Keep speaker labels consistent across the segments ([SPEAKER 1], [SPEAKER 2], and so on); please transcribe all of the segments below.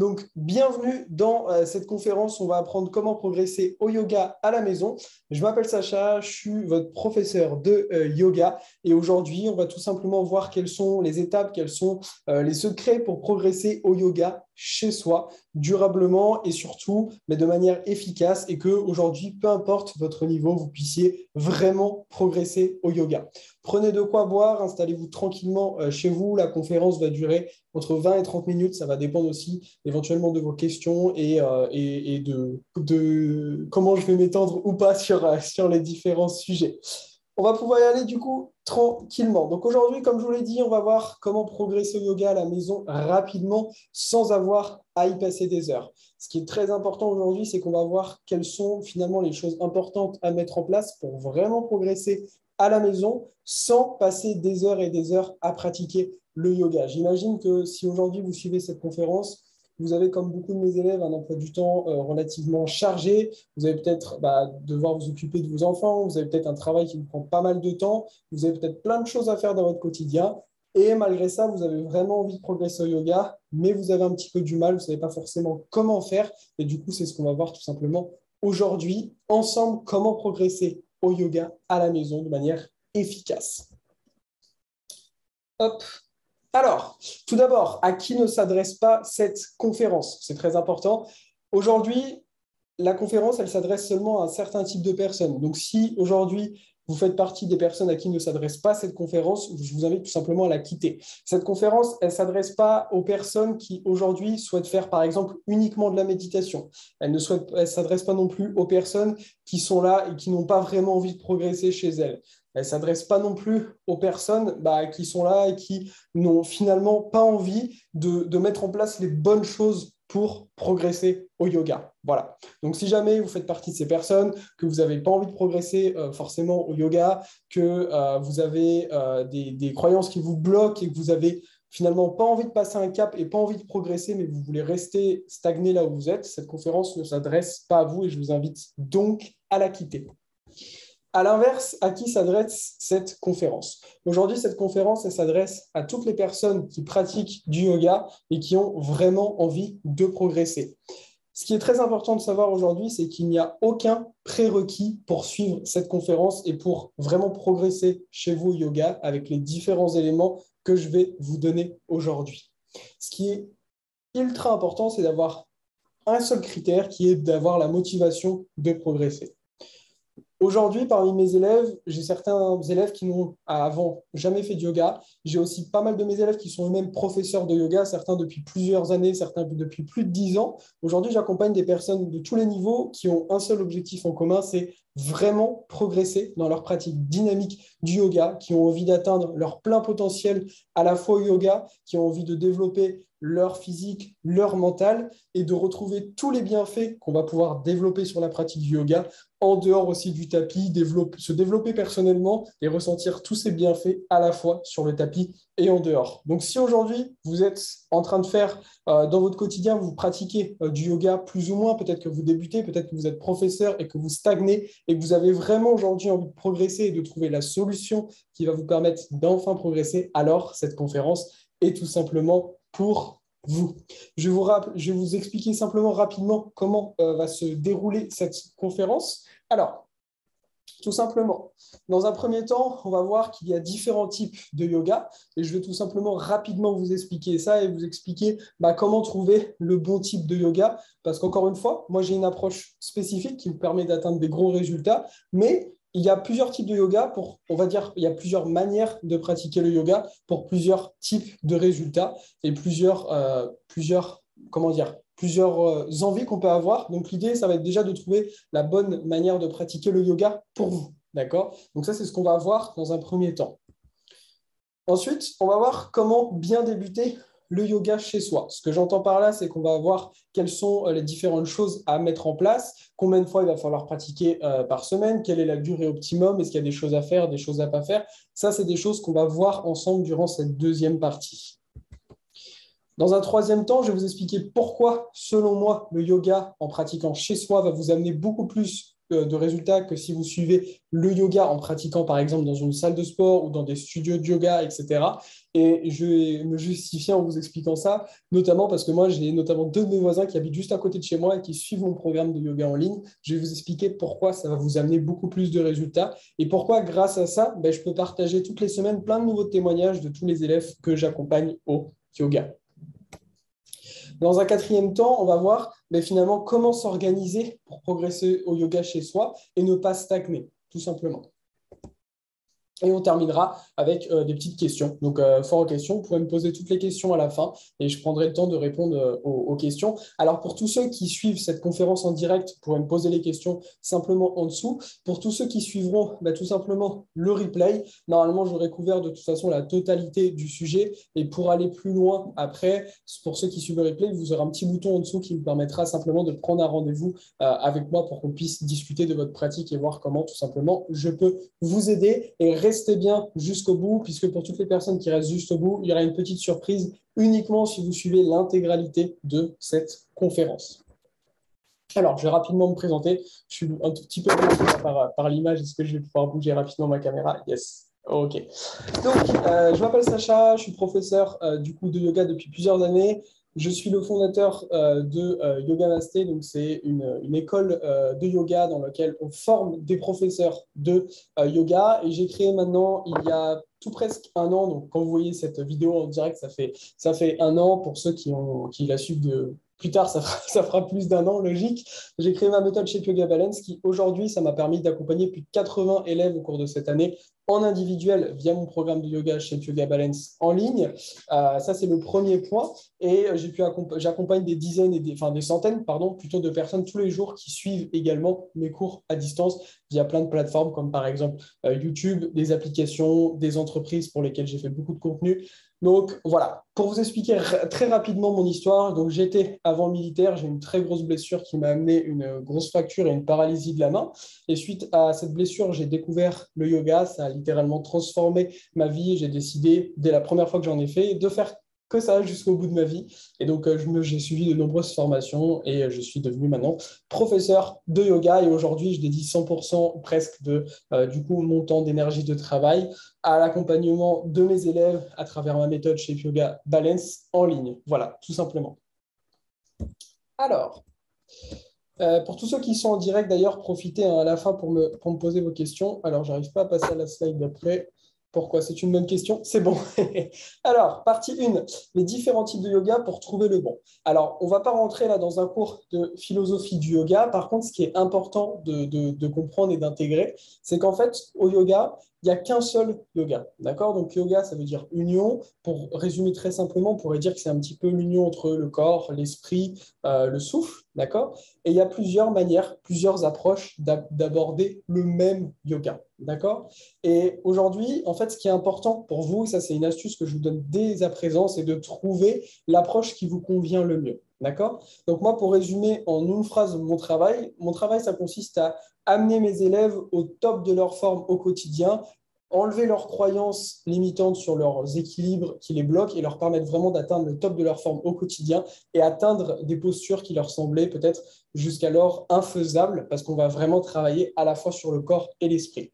[SPEAKER 1] Donc, bienvenue dans cette conférence. On va apprendre comment progresser au yoga à la maison. Je m'appelle Sacha, je suis votre professeur de yoga et aujourd'hui, on va tout simplement voir quelles sont les étapes, quels sont les secrets pour progresser au yoga chez soi, durablement et surtout, mais de manière efficace et que aujourd'hui, peu importe votre niveau, vous puissiez vraiment progresser au yoga. Prenez de quoi boire, installez-vous tranquillement chez vous. La conférence va durer entre 20 et 30 minutes. Ça va dépendre aussi éventuellement de vos questions et de comment je vais m'étendre ou pas sur les différents sujets. On va pouvoir y aller du coup tranquillement. Donc aujourd'hui, comme je vous l'ai dit, on va voir comment progresser au yoga à la maison rapidement sans avoir à y passer des heures. Ce qui est très important aujourd'hui, c'est qu'on va voir quelles sont finalement les choses importantes à mettre en place pour vraiment progresser à la maison sans passer des heures et des heures à pratiquer le yoga. J'imagine que si aujourd'hui vous suivez cette conférence, vous avez, comme beaucoup de mes élèves, un emploi du temps relativement chargé. Vous allez peut-être devoir vous occuper de vos enfants. Vous avez peut-être un travail qui vous prend pas mal de temps. Vous avez peut-être plein de choses à faire dans votre quotidien. Et malgré ça, vous avez vraiment envie de progresser au yoga, mais vous avez un petit peu du mal. Vous ne savez pas forcément comment faire. Et du coup, c'est ce qu'on va voir tout simplement aujourd'hui, ensemble, comment progresser au yoga à la maison de manière efficace. Hop. Alors, tout d'abord, à qui ne s'adresse pas cette conférence? C'est très important. Aujourd'hui, la conférence, elle s'adresse seulement à un certain type de personnes. Donc, si aujourd'hui, vous faites partie des personnes à qui ne s'adresse pas cette conférence, je vous invite tout simplement à la quitter. Cette conférence, elle ne s'adresse pas aux personnes qui aujourd'hui souhaitent faire, par exemple, uniquement de la méditation. Elle ne s'adresse pas non plus aux personnes qui sont là et qui n'ont pas vraiment envie de progresser chez elles. Elle ne s'adresse pas non plus aux personnes qui sont là et qui n'ont finalement pas envie de mettre en place les bonnes choses pour progresser au yoga. Voilà. Donc, si jamais vous faites partie de ces personnes, que vous n'avez pas envie de progresser forcément au yoga, que vous avez des croyances qui vous bloquent et que vous avez finalement pas envie de passer un cap et pas envie de progresser, mais vous voulez rester stagné là où vous êtes, cette conférence ne s'adresse pas à vous et je vous invite donc à la quitter. À l'inverse, à qui s'adresse cette conférence? Aujourd'hui, cette conférence, elle s'adresse à toutes les personnes qui pratiquent du yoga et qui ont vraiment envie de progresser. Ce qui est très important de savoir aujourd'hui, c'est qu'il n'y a aucun prérequis pour suivre cette conférence et pour vraiment progresser chez vous au yoga avec les différents éléments que je vais vous donner aujourd'hui. Ce qui est ultra important, c'est d'avoir un seul critère qui est d'avoir la motivation de progresser. Aujourd'hui, parmi mes élèves, j'ai certains élèves qui n'ont avant jamais fait de yoga. J'ai aussi pas mal de mes élèves qui sont eux-mêmes professeurs de yoga, certains depuis plusieurs années, certains depuis plus de 10 ans. Aujourd'hui, j'accompagne des personnes de tous les niveaux qui ont un seul objectif en commun, c'est vraiment progresser dans leur pratique dynamique du yoga, qui ont envie d'atteindre leur plein potentiel à la fois au yoga, qui ont envie de développer leur physique, leur mental et de retrouver tous les bienfaits qu'on va pouvoir développer sur la pratique du yoga en dehors aussi du tapis, se développer personnellement et ressentir tous ces bienfaits à la fois sur le tapis et en dehors. Donc si aujourd'hui, vous êtes en train de faire dans votre quotidien, vous pratiquez du yoga plus ou moins, peut-être que vous débutez, peut-être que vous êtes professeur et que vous stagnez et que vous avez vraiment aujourd'hui envie de progresser et de trouver la solution qui va vous permettre d'enfin progresser, alors cette conférence est tout simplement pour vous. Je vais vous expliquer simplement rapidement comment va se dérouler cette conférence. Alors, tout simplement, dans un premier temps, on va voir qu'il y a différents types de yoga et je vais tout simplement rapidement vous expliquer ça et vous expliquer comment trouver le bon type de yoga parce qu'encore une fois, moi j'ai une approche spécifique qui me permet d'atteindre des gros résultats, mais il y a plusieurs types de yoga on va dire, il y a plusieurs manières de pratiquer le yoga pour plusieurs types de résultats et plusieurs envies qu'on peut avoir. Donc, l'idée, ça va être déjà de trouver la bonne manière de pratiquer le yoga pour vous. D'accord? Donc, ça, c'est ce qu'on va voir dans un premier temps. Ensuite, on va voir comment bien débuter le yoga chez soi. Ce que j'entends par là, c'est qu'on va voir quelles sont les différentes choses à mettre en place, combien de fois il va falloir pratiquer par semaine, quelle est la durée optimum, est-ce qu'il y a des choses à faire, des choses à ne pas faire. Ça, c'est des choses qu'on va voir ensemble durant cette deuxième partie. Dans un troisième temps, je vais vous expliquer pourquoi, selon moi, le yoga en pratiquant chez soi va vous amener beaucoup plus de résultats que si vous suivez le yoga en pratiquant, par exemple, dans une salle de sport ou dans des studios de yoga, etc. Et je vais me justifier en vous expliquant ça, notamment parce que moi, j'ai notamment deux de mes voisins qui habitent juste à côté de chez moi et qui suivent mon programme de yoga en ligne. Je vais vous expliquer pourquoi ça va vous amener beaucoup plus de résultats et pourquoi, grâce à ça, ben, je peux partager toutes les semaines plein de nouveaux témoignages de tous les élèves que j'accompagne au yoga. Dans un quatrième temps, on va voir finalement comment s'organiser pour progresser au yoga chez soi et ne pas stagner, tout simplement. Et on terminera avec des petites questions. Donc, fort aux questions, vous pourrez me poser toutes les questions à la fin et je prendrai le temps de répondre aux questions. Alors, pour tous ceux qui suivent cette conférence en direct, vous pourrez me poser les questions simplement en dessous. Pour tous ceux qui suivront tout simplement le replay, normalement, j'aurai couvert de toute façon la totalité du sujet. Et pour aller plus loin après, pour ceux qui suivent le replay, vous aurez un petit bouton en dessous qui me permettra simplement de prendre un rendez-vous avec moi pour qu'on puisse discuter de votre pratique et voir comment tout simplement je peux vous aider et restez bien jusqu'au bout, puisque pour toutes les personnes qui restent juste au bout, il y aura une petite surprise uniquement si vous suivez l'intégralité de cette conférence. Alors, je vais rapidement me présenter. Je suis un tout petit peu bloqué par l'image. Est-ce que je vais pouvoir bouger rapidement ma caméra? Yes. OK. Donc, je m'appelle Sacha, je suis professeur du coup de yoga depuis plusieurs années. Je suis le fondateur de Yoga Masté, donc c'est une école de yoga dans laquelle on forme des professeurs de yoga. Et j'ai créé maintenant, il y a tout presque un an, donc quand vous voyez cette vidéo en direct, ça fait un an. Pour ceux qui la suivent de plus tard, ça fera plus d'un an, logique. J'ai créé ma méthode Shape Yoga Balance qui, aujourd'hui, ça m'a permis d'accompagner plus de 80 élèves au cours de cette année en individuel via mon programme de yoga Shape Yoga Balance en ligne. Ça, c'est le premier point. Et j'accompagne des dizaines, des centaines, plutôt de personnes tous les jours qui suivent également mes cours à distance via plein de plateformes comme par exemple YouTube, des applications, des entreprises pour lesquelles j'ai fait beaucoup de contenu. Donc voilà, pour vous expliquer très rapidement mon histoire, donc j'étais avant militaire, j'ai une très grosse blessure qui m'a amené une grosse fracture et une paralysie de la main. Et suite à cette blessure, j'ai découvert le yoga, ça a littéralement transformé ma vie. J'ai décidé, dès la première fois que j'en ai fait, de faire que ça jusqu'au bout de ma vie. Et donc, j'ai suivi de nombreuses formations et je suis devenu maintenant professeur de yoga. Et aujourd'hui, je dédie 100% presque du coup, mon temps d'énergie de travail à l'accompagnement de mes élèves à travers ma méthode Shape Yoga Balance en ligne. Voilà, tout simplement. Alors, pour tous ceux qui sont en direct, d'ailleurs, profitez à la fin pour me poser vos questions. Alors, je n'arrive pas à passer à la slide d'après. Pourquoi? C'est une bonne question. C'est bon. Alors, partie 1, les différents types de yoga pour trouver le bon. Alors, on ne va pas rentrer là dans un cours de philosophie du yoga. Par contre, ce qui est important de comprendre et d'intégrer, c'est qu'en fait, au yoga, il n'y a qu'un seul yoga. D'accord? Donc, yoga, ça veut dire union. Pour résumer très simplement, on pourrait dire que c'est un petit peu l'union entre le corps, l'esprit, le souffle. D'accord? Et il y a plusieurs manières, plusieurs approches d'aborder le même yoga. D'accord? Et aujourd'hui, en fait, ce qui est important pour vous, ça c'est une astuce que je vous donne dès à présent, c'est de trouver l'approche qui vous convient le mieux. D'accord? Donc moi, pour résumer en une phrase mon travail, ça consiste à amener mes élèves au top de leur forme au quotidien, enlever leurs croyances limitantes sur leurs équilibres qui les bloquent et leur permettre vraiment d'atteindre le top de leur forme au quotidien et atteindre des postures qui leur semblaient peut-être jusqu'alors infaisables parce qu'on va vraiment travailler à la fois sur le corps et l'esprit.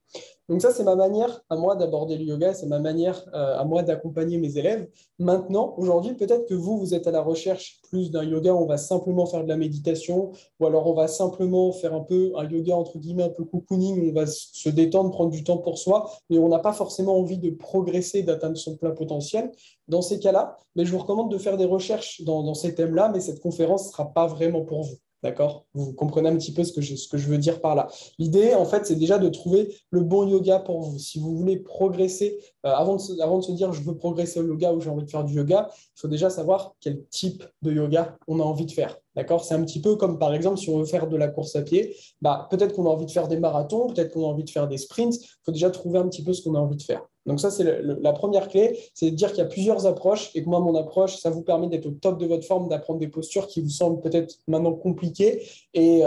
[SPEAKER 1] Donc ça, c'est ma manière à moi d'aborder le yoga, c'est ma manière à moi d'accompagner mes élèves. Maintenant, aujourd'hui, peut-être que vous êtes à la recherche plus d'un yoga où on va simplement faire de la méditation, ou alors on va simplement faire un peu un yoga entre guillemets un peu cocooning, où on va se détendre, prendre du temps pour soi, mais on n'a pas forcément envie de progresser, d'atteindre son plein potentiel. Dans ces cas-là, mais je vous recommande de faire des recherches dans ces thèmes-là, mais cette conférence ne sera pas vraiment pour vous. D'accord? Vous comprenez un petit peu ce que je veux dire par là. L'idée, en fait, c'est déjà de trouver le bon yoga pour vous. Si vous voulez progresser, avant de se dire je veux progresser au yoga ou j'ai envie de faire du yoga, il faut déjà savoir quel type de yoga on a envie de faire. D'accord? C'est un petit peu comme par exemple si on veut faire de la course à pied, peut-être qu'on a envie de faire des marathons, peut-être qu'on a envie de faire des sprints. Il faut déjà trouver un petit peu ce qu'on a envie de faire. Donc ça, c'est la première clé, c'est de dire qu'il y a plusieurs approches et que moi, mon approche, ça vous permet d'être au top de votre forme, d'apprendre des postures qui vous semblent peut-être maintenant compliquées et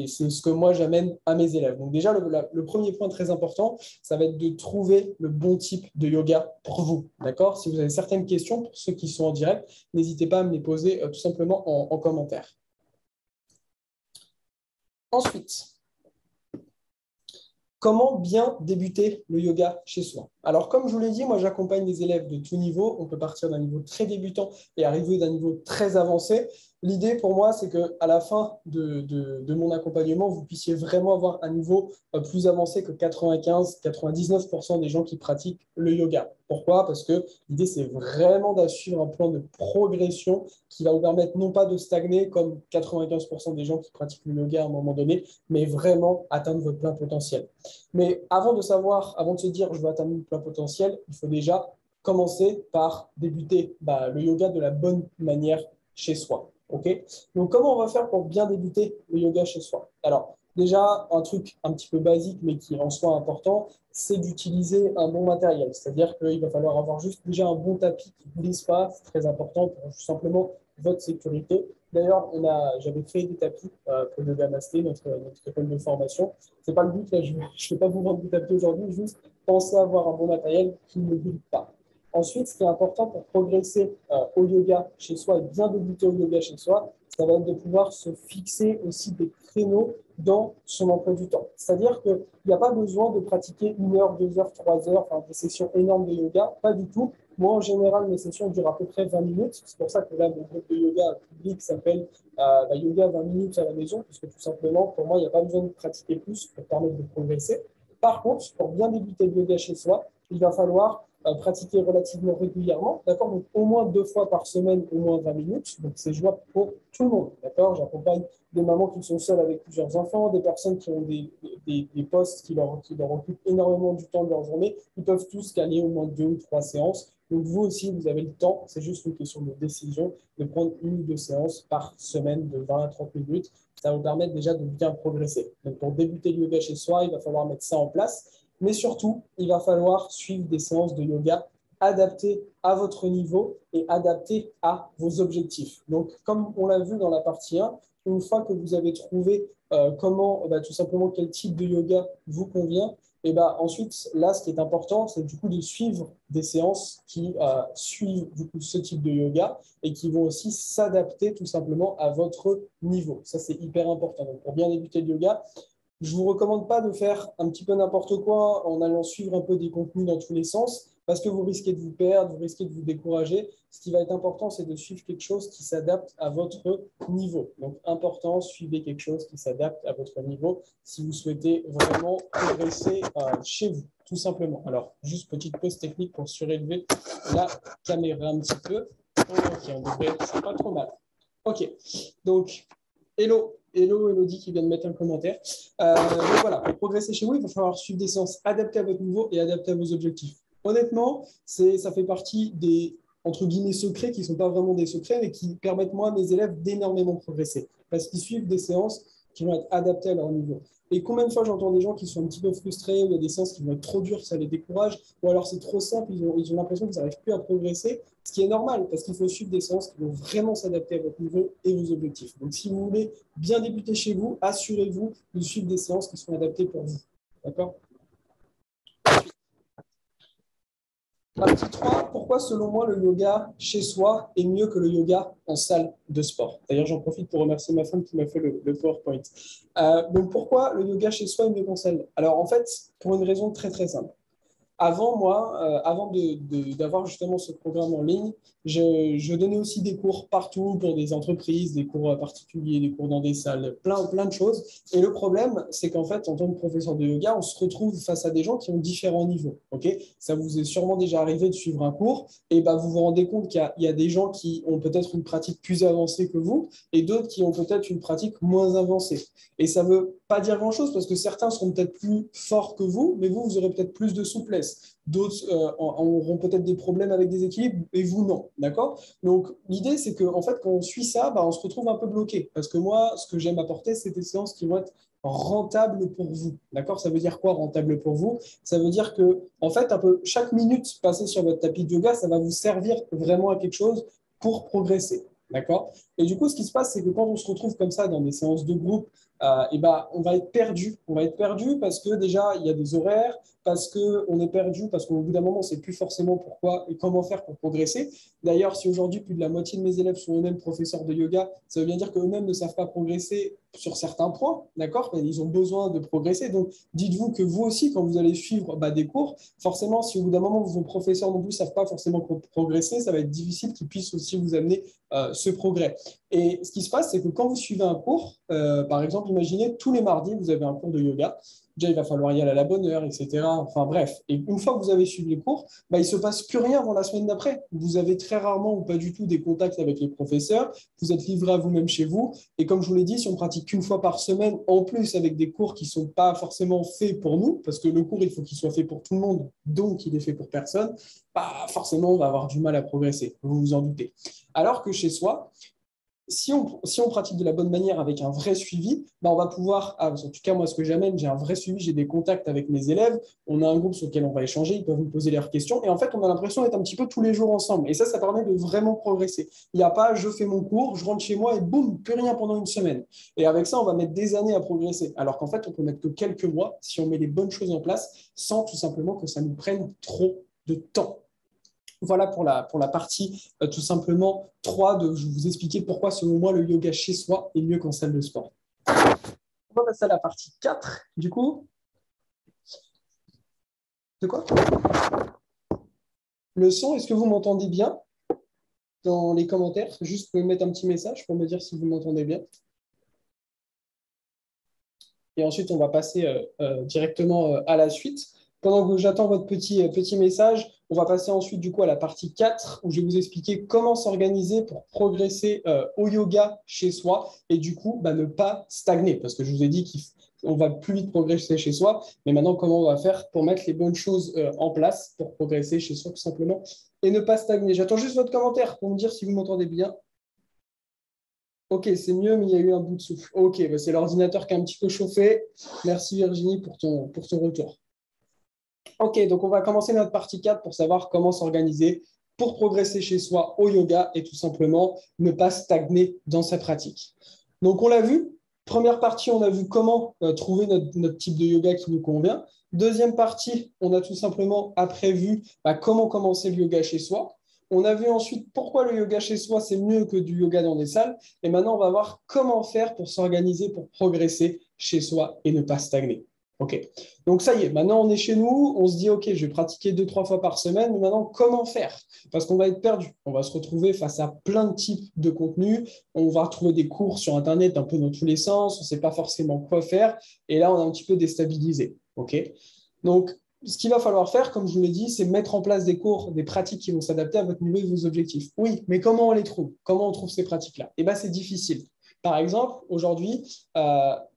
[SPEAKER 1] c'est ce que moi, j'amène à mes élèves. Donc déjà, le premier point très important, ça va être de trouver le bon type de yoga pour vous. D'accord? Si vous avez certaines questions, pour ceux qui sont en direct, n'hésitez pas à me les poser tout simplement en commentaire. Ensuite, Comment bien débuter le yoga chez soi? Alors, comme je vous l'ai dit, moi, j'accompagne des élèves de tout niveau. On peut partir d'un niveau très débutant et arriver d'un niveau très avancé. L'idée pour moi, c'est qu'à la fin de mon accompagnement, vous puissiez vraiment avoir un niveau plus avancé que 95-99% des gens qui pratiquent le yoga. Pourquoi? Parce que l'idée, c'est vraiment de suivre un plan de progression qui va vous permettre non pas de stagner comme 95% des gens qui pratiquent le yoga à un moment donné, mais vraiment atteindre votre plein potentiel. Mais avant de savoir, avant de se dire je veux atteindre mon plein potentiel, il faut déjà commencer par débuter le yoga de la bonne manière chez soi. Okay. Donc, comment on va faire pour bien débuter le yoga chez soi? Alors, déjà, un truc un petit peu basique, mais qui en soi important, c'est d'utiliser un bon matériel. C'est-à-dire qu'il va falloir avoir juste déjà un bon tapis qui ne glisse pas. C'est très important pour simplement votre sécurité. D'ailleurs, j'avais créé des tapis pour Yoga Masté, notre école de formation. Ce n'est pas le but, là, je ne vais pas vous vendre des tapis aujourd'hui, juste pensez à avoir un bon matériel qui ne glisse pas. Ensuite, ce qui est important pour progresser au yoga chez soi et bien débuter au yoga chez soi, ça va être de pouvoir se fixer aussi des créneaux dans son emploi du temps. C'est-à-dire qu'il n'y a pas besoin de pratiquer 1 heure, 2 heures, 3 heures, enfin des sessions énormes de yoga, pas du tout. Moi, en général, mes sessions durent à peu près 20 minutes. C'est pour ça que là, mon groupe de yoga public s'appelle Yoga 20 minutes à la maison, parce que tout simplement, pour moi, il n'y a pas besoin de pratiquer plus pour permettre de progresser. Par contre, pour bien débuter le yoga chez soi, il va falloir pratiquer relativement régulièrement, d'accord? Donc, au moins 2 fois par semaine, au moins 20 minutes. Donc, c'est jouable pour tout le monde, d'accord? J'accompagne des mamans qui sont seules avec plusieurs enfants, des personnes qui ont des postes qui leur occupent énormément du temps de leur journée. Ils peuvent tous caler au moins 2 ou 3 séances. Donc, vous aussi, vous avez le temps. C'est juste une question de décision de prendre 1 ou 2 séances par semaine de 20 à 30 minutes. Ça va vous permettre déjà de bien progresser. Donc, pour débuter le yoga chez soi, il va falloir mettre ça en place. Mais surtout, il va falloir suivre des séances de yoga adaptées à votre niveau et adaptées à vos objectifs. Donc, comme on l'a vu dans la partie 1, une fois que vous avez trouvé tout simplement quel type de yoga vous convient, et ensuite, là, ce qui est important, c'est du coup de suivre des séances qui suivent du coup ce type de yoga et qui vont aussi s'adapter tout simplement à votre niveau. Ça, c'est hyper important. Donc, pour bien débuter le yoga, je ne vous recommande pas de faire un petit peu n'importe quoi en allant suivre un peu des contenus dans tous les sens parce que vous risquez de vous perdre, vous risquez de vous décourager. Ce qui va être important, c'est de suivre quelque chose qui s'adapte à votre niveau. Donc, important, suivez quelque chose qui s'adapte à votre niveau si vous souhaitez vraiment progresser chez vous, tout simplement. Alors, juste petite pause technique pour surélever la caméra un petit peu. Ok, on devrait être, c'est pas trop mal. Ok, donc, hello. Hello, Elodie qui vient de mettre un commentaire. Donc voilà, pour progresser chez vous, il va falloir suivre des séances adaptées à votre niveau et adaptées à vos objectifs. Honnêtement, ça fait partie des, entre guillemets, secrets qui ne sont pas vraiment des secrets, mais qui permettent moi, à mes élèves, d'énormément progresser. Parce qu'ils suivent des séances qui vont être adaptées à leur niveau. Et combien de fois j'entends des gens qui sont un petit peu frustrés, ou il y a des séances qui vont être trop dures, ça les décourage, ou alors c'est trop simple, ils ont l'impression qu'ils n'arrivent plus à progresser, ce qui est normal, parce qu'il faut suivre des séances qui vont vraiment s'adapter à votre niveau et vos objectifs. Donc, si vous voulez bien débuter chez vous, assurez-vous de suivre des séances qui sont adaptées pour vous. D'accord? Partie 3, pourquoi selon moi le yoga chez soi est mieux que le yoga en salle de sport? D'ailleurs, j'en profite pour remercier ma femme qui m'a fait le PowerPoint. Donc, pourquoi le yoga chez soi est mieux qu'en salle? Alors, en fait, pour une raison très, très simple. Avant, moi, avant d'avoir justement ce programme en ligne, je donnais aussi des cours partout pour des entreprises, des cours particuliers, des cours dans des salles, plein de choses. Et le problème, c'est qu'en fait, en tant que professeur de yoga, on se retrouve face à des gens qui ont différents niveaux. Okay, ça vous est sûrement déjà arrivé de suivre un cours et vous vous rendez compte qu'il y a des gens qui ont peut-être une pratique plus avancée que vous et d'autres qui ont peut-être une pratique moins avancée. Et ça ne veut pas dire grand-chose parce que certains seront peut-être plus forts que vous, mais vous aurez peut-être plus de souplesse. D'autres auront peut-être des problèmes avec des équilibres et vous, non. D'accord? Donc, l'idée, c'est qu'en fait, quand on suit ça, on se retrouve un peu bloqué. Parce que moi, ce que j'aime apporter, c'est des séances qui vont être rentables pour vous. D'accord? Ça veut dire quoi, rentable pour vous? Ça veut dire que, en fait, un peu chaque minute passée sur votre tapis de yoga, ça va vous servir vraiment à quelque chose pour progresser. D'accord? Et du coup, ce qui se passe, c'est que quand on se retrouve comme ça dans des séances de groupe on va être perdu. On va être perdu parce que déjà, il y a des horaires, parce qu'on est perdu, parce qu'au bout d'un moment, on ne sait plus forcément pourquoi et comment faire pour progresser. D'ailleurs, si aujourd'hui, plus de la moitié de mes élèves sont eux-mêmes professeurs de yoga, ça veut bien dire qu'eux-mêmes ne savent pas progresser sur certains points, d'accord? Ils ont besoin de progresser. Donc, dites-vous que vous aussi, quand vous allez suivre des cours, forcément, si au bout d'un moment, vos professeurs non plus ne savent pas forcément progresser, ça va être difficile qu'ils puissent aussi vous amener ce progrès. Et ce qui se passe, c'est que quand vous suivez un cours, par exemple, imaginez tous les mardis, vous avez un cours de yoga. Déjà, il va falloir y aller à la bonne heure, etc. Enfin bref. Et une fois que vous avez suivi les cours, il ne se passe plus rien avant la semaine d'après. Vous avez très rarement ou pas du tout des contacts avec les professeurs. Vous êtes livré à vous-même chez vous. Et comme je vous l'ai dit, si on pratique qu'une fois par semaine, en plus avec des cours qui ne sont pas forcément faits pour nous, parce que le cours, il faut qu'il soit fait pour tout le monde, donc il est fait pour personne, forcément, on va avoir du mal à progresser. Vous vous en doutez. Alors que chez soi, si on pratique de la bonne manière avec un vrai suivi, on va pouvoir, en tout cas moi ce que j'amène, j'ai un vrai suivi, j'ai des contacts avec mes élèves, on a un groupe sur lequel on va échanger, ils peuvent nous poser leurs questions et en fait on a l'impression d'être un petit peu tous les jours ensemble et ça permet de vraiment progresser. Il n'y a pas je fais mon cours, je rentre chez moi et boum, plus rien pendant une semaine. Et avec ça on va mettre des années à progresser alors qu'en fait on peut mettre que quelques mois si on met les bonnes choses en place sans tout simplement que ça nous prenne trop de temps. Voilà pour la partie tout simplement 3 de je vous expliquer pourquoi selon moi le yoga chez soi est mieux qu'en salle de sport. On va passer à la partie 4 du coup. De quoi? Le son, est-ce que vous m'entendez bien dans les commentaires? Juste vous pouvez mettre un petit message pour me dire si vous m'entendez bien. Et ensuite, on va passer directement à la suite. Pendant que j'attends votre petit message, on va passer ensuite du coup à la partie 4 où je vais vous expliquer comment s'organiser pour progresser au yoga chez soi et du coup ne pas stagner parce que je vous ai dit qu'on va plus vite progresser chez soi, mais maintenant comment on va faire pour mettre les bonnes choses en place pour progresser chez soi tout simplement et ne pas stagner. J'attends juste votre commentaire pour me dire si vous m'entendez bien. Ok, c'est mieux, mais il y a eu un bout de souffle. Ok, c'est l'ordinateur qui a un petit peu chauffé. Merci Virginie pour ton retour. Ok, donc on va commencer notre partie 4 pour savoir comment s'organiser pour progresser chez soi au yoga et tout simplement ne pas stagner dans sa pratique. Donc on l'a vu, première partie, on a vu comment trouver notre type de yoga qui nous convient. Deuxième partie, on a tout simplement après vu comment commencer le yoga chez soi. On a vu ensuite pourquoi le yoga chez soi, c'est mieux que du yoga dans des salles. Et maintenant, on va voir comment faire pour s'organiser, pour progresser chez soi et ne pas stagner. Ok. Donc ça y est, maintenant on est chez nous, on se dit ok, je vais pratiquer 2-3 fois par semaine, mais maintenant comment faire? Parce qu'on va être perdu, on va se retrouver face à plein de types de contenus, on va retrouver des cours sur Internet un peu dans tous les sens, on ne sait pas forcément quoi faire, et là on est un petit peu déstabilisé. Ok. Donc ce qu'il va falloir faire, comme je vous l'ai dit, c'est mettre en place des cours, des pratiques qui vont s'adapter à votre niveau et vos objectifs. Oui, mais comment on les trouve? Comment on trouve ces pratiques-là? Eh bien, c'est difficile. Par exemple, aujourd'hui,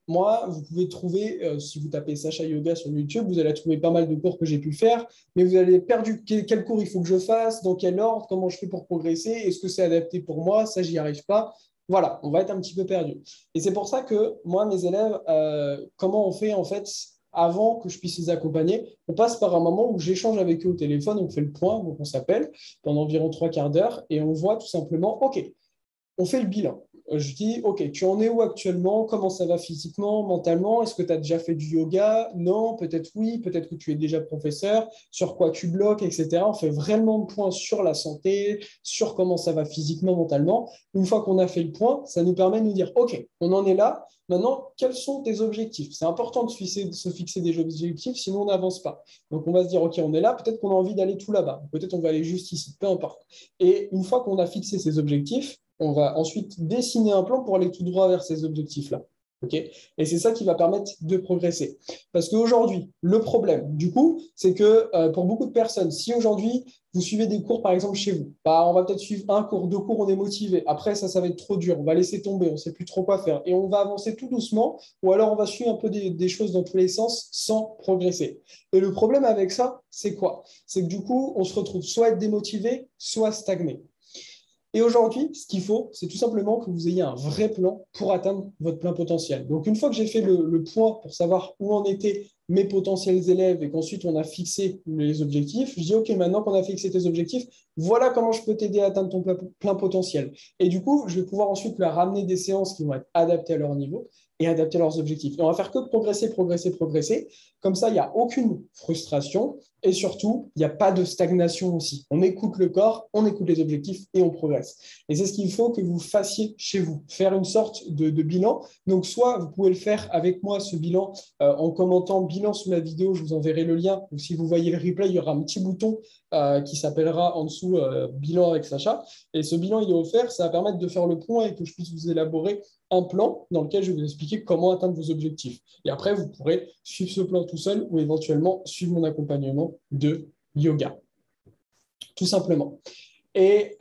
[SPEAKER 1] moi, vous pouvez trouver, si vous tapez Sacha Yoga sur YouTube, vous allez trouver pas mal de cours que j'ai pu faire, mais vous allez perdu quel cours il faut que je fasse, dans quel ordre, comment je fais pour progresser, est-ce que c'est adapté pour moi, ça, j'y arrive pas. Voilà, on va être un petit peu perdu. Et c'est pour ça que moi, mes élèves, comment on fait en fait avant que je puisse les accompagner, on passe par un moment où j'échange avec eux au téléphone, on fait le point, donc on s'appelle pendant environ 3/4 d'heure et on voit tout simplement, OK, on fait le bilan. Je dis, OK, tu en es où actuellement? Comment ça va physiquement, mentalement? Est-ce que tu as déjà fait du yoga? Non, peut-être oui, peut-être que tu es déjà professeur, sur quoi tu bloques, etc. On fait vraiment le point sur la santé, sur comment ça va physiquement, mentalement. Une fois qu'on a fait le point, ça nous permet de nous dire, OK, on en est là. Maintenant, quels sont tes objectifs? C'est important de se fixer des objectifs, sinon on n'avance pas. Donc, on va se dire, OK, on est là, peut-être qu'on a envie d'aller tout là-bas, peut-être on va aller juste ici, peu importe. Et une fois qu'on a fixé ces objectifs, on va ensuite dessiner un plan pour aller tout droit vers ces objectifs-là. Okay, et c'est ça qui va permettre de progresser. Parce qu'aujourd'hui, le problème, du coup, c'est que pour beaucoup de personnes, si aujourd'hui, vous suivez des cours, par exemple, chez vous, on va peut-être suivre un cours, 2 cours, on est motivé. Après, ça va être trop dur. On va laisser tomber, on ne sait plus trop quoi faire. Et on va avancer tout doucement, ou alors on va suivre un peu des choses dans tous les sens sans progresser. Et le problème avec ça, c'est quoi? C'est que du coup, on se retrouve soit être démotivé, soit stagné. Et aujourd'hui, ce qu'il faut, c'est tout simplement que vous ayez un vrai plan pour atteindre votre plein potentiel. Donc, une fois que j'ai fait le point pour savoir où en était mes potentiels élèves et qu'ensuite on a fixé les objectifs, je dis, OK, maintenant qu'on a fixé tes objectifs, voilà comment je peux t'aider à atteindre ton plein potentiel. Et du coup, je vais pouvoir ensuite leur ramener des séances qui vont être adaptées à leur niveau et adapter leurs objectifs. Et on va faire que progresser, progresser, progresser. Comme ça, il n'y a aucune frustration et surtout, il n'y a pas de stagnation aussi. On écoute le corps, on écoute les objectifs et on progresse. Et c'est ce qu'il faut que vous fassiez chez vous, faire une sorte de bilan. Donc, soit vous pouvez le faire avec moi, ce bilan, en commentant bilan sous la vidéo, je vous enverrai le lien. Ou si vous voyez le replay, il y aura un petit bouton qui s'appellera en dessous bilan avec Sacha. Et ce bilan, il est offert, ça va permettre de faire le point et que je puisse vous élaborer un plan dans lequel je vais vous expliquer comment atteindre vos objectifs. Et après, vous pourrez suivre ce plan tout seul ou éventuellement suivre mon accompagnement de yoga, tout simplement. Et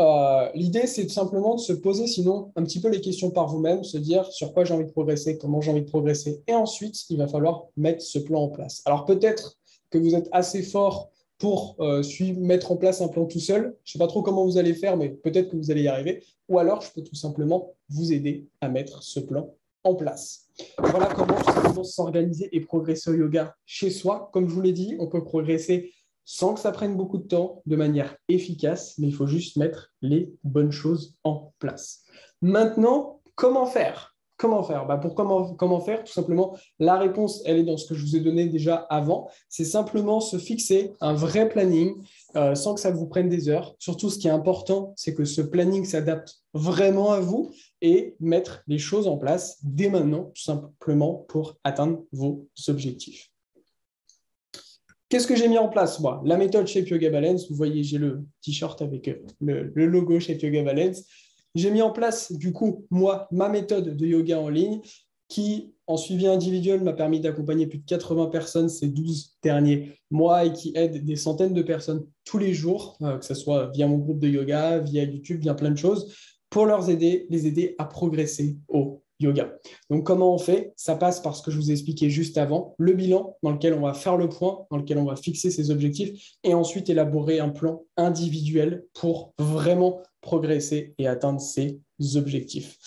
[SPEAKER 1] l'idée, c'est tout simplement de se poser sinon un petit peu les questions par vous-même, se dire sur quoi j'ai envie de progresser, comment j'ai envie de progresser. Et ensuite, il va falloir mettre ce plan en place. Alors peut-être que vous êtes assez fort pour mettre en place un plan tout seul. Je ne sais pas trop comment vous allez faire, mais peut-être que vous allez y arriver. Ou alors, je peux tout simplement vous aider à mettre ce plan en place. Voilà comment tout simplement s'organiser et progresser au yoga chez soi. Comme je vous l'ai dit, on peut progresser sans que ça prenne beaucoup de temps, de manière efficace, mais il faut juste mettre les bonnes choses en place. Maintenant, comment faire ? Comment faire ? Comment faire ? Tout simplement, la réponse, elle est dans ce que je vous ai donné déjà avant. C'est simplement se fixer un vrai planning sans que ça vous prenne des heures. Surtout, ce qui est important, c'est que ce planning s'adapte vraiment à vous et mettre les choses en place dès maintenant, tout simplement pour atteindre vos objectifs. Qu'est-ce que j'ai mis en place, moi ? La méthode Shape Yoga Balance. Vous voyez, j'ai le t-shirt avec le logo Shape Yoga Balance. J'ai mis en place, du coup, moi, ma méthode de yoga en ligne qui, en suivi individuel, m'a permis d'accompagner plus de 80 personnes ces 12 derniers mois et qui aide des centaines de personnes tous les jours, que ce soit via mon groupe de yoga, via YouTube, via plein de choses, pour les aider à progresser au yoga. Donc, comment on fait ? Ça passe par ce que je vous ai expliqué juste avant, le bilan dans lequel on va faire le point, dans lequel on va fixer ses objectifs et ensuite élaborer un plan individuel pour vraiment progresser et atteindre ses objectifs.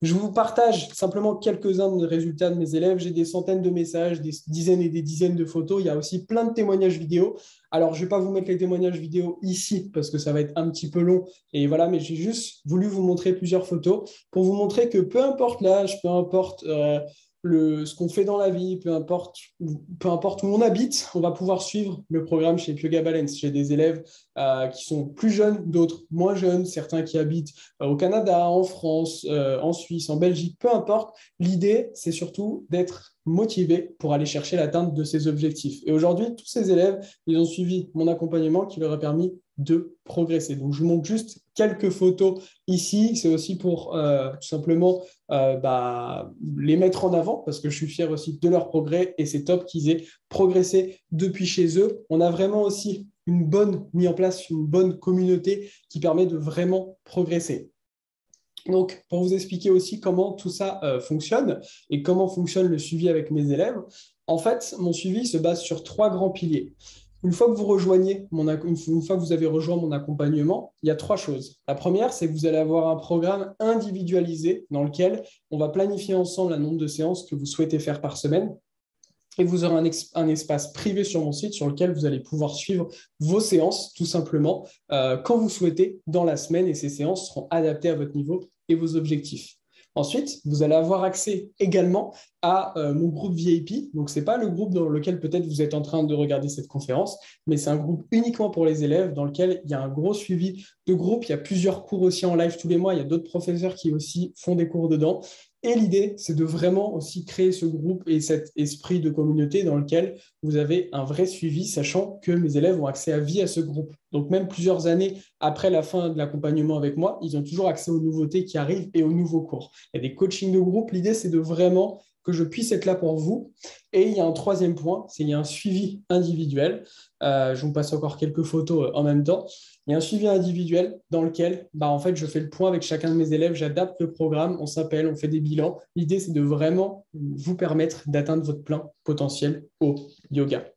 [SPEAKER 1] Je vous partage simplement quelques-uns des résultats de mes élèves. J'ai des centaines de messages, des dizaines et des dizaines de photos. Il y a aussi plein de témoignages vidéo. Alors, je ne vais pas vous mettre les témoignages vidéo ici parce que ça va être un petit peu long. Et voilà, mais j'ai juste voulu vous montrer plusieurs photos pour vous montrer que peu importe l'âge, peu importe ce qu'on fait dans la vie, peu importe où on habite, on va pouvoir suivre le programme chez Yoga Balance. J'ai des élèves qui sont plus jeunes, d'autres moins jeunes, certains qui habitent au Canada, en France, en Suisse, en Belgique, peu importe. L'idée, c'est surtout d'être motivé pour aller chercher l'atteinte de ces objectifs. Et aujourd'hui, tous ces élèves, ils ont suivi mon accompagnement qui leur a permis de progresser. Donc, je vous montre juste quelques photos ici. C'est aussi pour tout simplement les mettre en avant parce que je suis fier aussi de leur progrès et c'est top qu'ils aient progressé depuis chez eux. On a vraiment aussi mis en place une bonne communauté qui permet de vraiment progresser. Donc, pour vous expliquer aussi comment tout ça fonctionne et comment fonctionne le suivi avec mes élèves, en fait, mon suivi se base sur 3 grands piliers. Une fois que vous avez rejoint mon accompagnement, il y a 3 choses. La première, c'est que vous allez avoir un programme individualisé dans lequel on va planifier ensemble un nombre de séances que vous souhaitez faire par semaine. Et vous aurez un espace privé sur mon site sur lequel vous allez pouvoir suivre vos séances, tout simplement, quand vous souhaitez dans la semaine. Et ces séances seront adaptées à votre niveau et vos objectifs. Ensuite, vous allez avoir accès également à mon groupe VIP. Donc, ce n'est pas le groupe dans lequel peut-être vous êtes en train de regarder cette conférence, mais c'est un groupe uniquement pour les élèves dans lequel il y a un gros suivi de groupe. Il y a plusieurs cours aussi en live tous les mois. Il y a d'autres professeurs qui aussi font des cours dedans. Et l'idée, c'est de vraiment aussi créer ce groupe et cet esprit de communauté dans lequel vous avez un vrai suivi, sachant que mes élèves ont accès à vie à ce groupe. Donc, même plusieurs années après la fin de l'accompagnement avec moi, ils ont toujours accès aux nouveautés qui arrivent et aux nouveaux cours. Il y a des coachings de groupe. L'idée, c'est de vraiment que je puisse être là pour vous. Et il y a un troisième point, c'est qu'il y a un suivi individuel. Je vous passe encore quelques photos en même temps. Il y a un suivi individuel dans lequel en fait, je fais le point avec chacun de mes élèves, j'adapte le programme, on s'appelle, on fait des bilans. L'idée, c'est de vraiment vous permettre d'atteindre votre plein potentiel au yoga.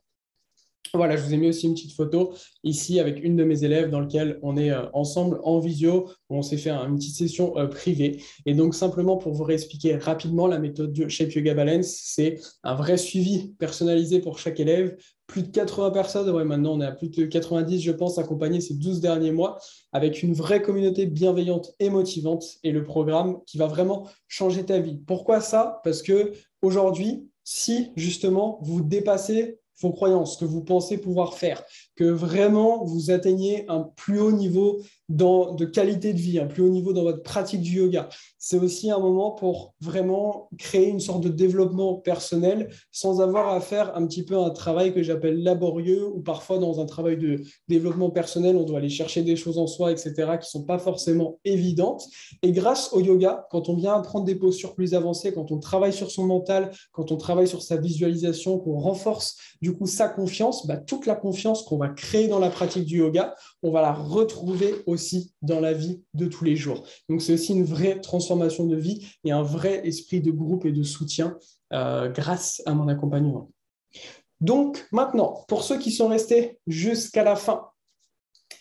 [SPEAKER 1] Voilà, je vous ai mis aussi une petite photo ici avec une de mes élèves dans laquelle on est ensemble en visio, où on s'est fait une petite session privée. Et donc, simplement pour vous réexpliquer rapidement, la méthode de Shape Yoga Balance, c'est un vrai suivi personnalisé pour chaque élève. Plus de 80 personnes, ouais, maintenant on est à plus de 90, je pense, accompagnés ces 12 derniers mois, avec une vraie communauté bienveillante et motivante, et le programme qui va vraiment changer ta vie. Pourquoi ça? Parce que aujourd'hui, si justement vous dépassez vos croyances, que vous pensez pouvoir faire, que vraiment vous atteignez un plus haut niveau de qualité de vie, un plus haut niveau dans votre pratique du yoga. C'est aussi un moment pour vraiment créer une sorte de développement personnel sans avoir à faire un petit peu un travail que j'appelle laborieux ou parfois dans un travail de développement personnel, on doit aller chercher des choses en soi, etc., qui ne sont pas forcément évidentes. Et grâce au yoga, quand on vient apprendre des postures plus avancées, quand on travaille sur son mental, quand on travaille sur sa visualisation, qu'on renforce du coup sa confiance, toute la confiance qu'on va créer dans la pratique du yoga, on va la retrouver aussi dans la vie de tous les jours. Donc c'est aussi une vraie transformation de vie et un vrai esprit de groupe et de soutien grâce à mon accompagnement. Donc maintenant, pour ceux qui sont restés jusqu'à la fin,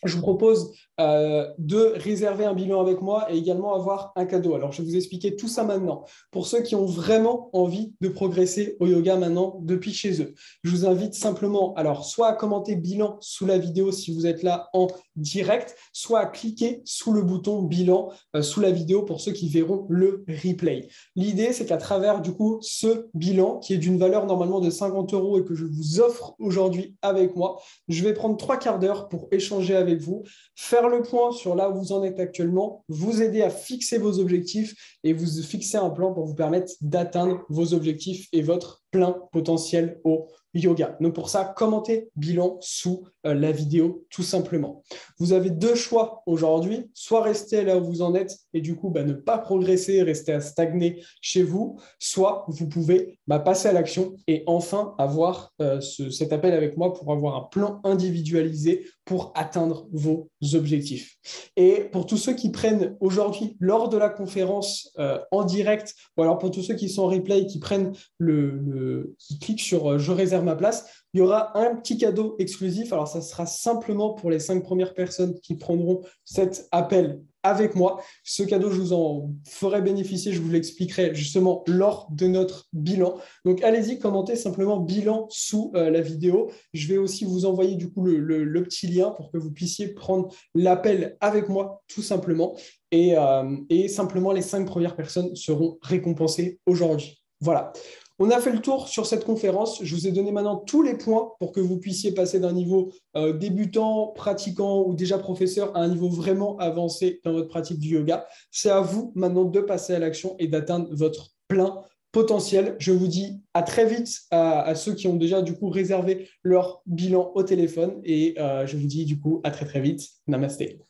[SPEAKER 1] je vous propose de réserver un bilan avec moi et également avoir un cadeau. Alors, je vais vous expliquer tout ça maintenant. Pour ceux qui ont vraiment envie de progresser au yoga maintenant depuis chez eux, je vous invite simplement, alors, soit à commenter bilan sous la vidéo si vous êtes là en direct, soit à cliquer sous le bouton bilan sous la vidéo pour ceux qui verront le replay. L'idée, c'est qu'à travers, du coup, ce bilan qui est d'une valeur normalement de 50 € et que je vous offre aujourd'hui avec moi, je vais prendre 3 quarts d'heure pour échanger avec vous, faire le point sur là où vous en êtes actuellement, vous aider à fixer vos objectifs et vous fixer un plan pour vous permettre d'atteindre vos objectifs et votre plein potentiel au yoga. Donc pour ça, commentez bilan sous la vidéo tout simplement. Vous avez deux choix aujourd'hui, soit rester là où vous en êtes et du coup ne pas progresser, rester à stagner chez vous, soit vous pouvez passer à l'action et enfin avoir cet appel avec moi pour avoir un plan individualisé pour atteindre vos objectifs. Et pour tous ceux qui prennent aujourd'hui lors de la conférence en direct, ou alors pour tous ceux qui sont en replay, qui prennent qui cliquent sur je réserve ma place, il y aura un petit cadeau exclusif. Alors, ça sera simplement pour les 5 premières personnes qui prendront cet appel avec moi. Ce cadeau, je vous en ferai bénéficier, je vous l'expliquerai justement lors de notre bilan. Donc, allez-y, commentez simplement bilan sous la vidéo. Je vais aussi vous envoyer du coup le petit lien pour que vous puissiez prendre l'appel avec moi, tout simplement. Et simplement, les 5 premières personnes seront récompensées aujourd'hui. Voilà. On a fait le tour sur cette conférence. Je vous ai donné maintenant tous les points pour que vous puissiez passer d'un niveau débutant, pratiquant ou déjà professeur à un niveau vraiment avancé dans votre pratique du yoga. C'est à vous maintenant de passer à l'action et d'atteindre votre plein potentiel. Je vous dis à très vite à ceux qui ont déjà du coup réservé leur bilan au téléphone et je vous dis du coup à très très vite. Namasté.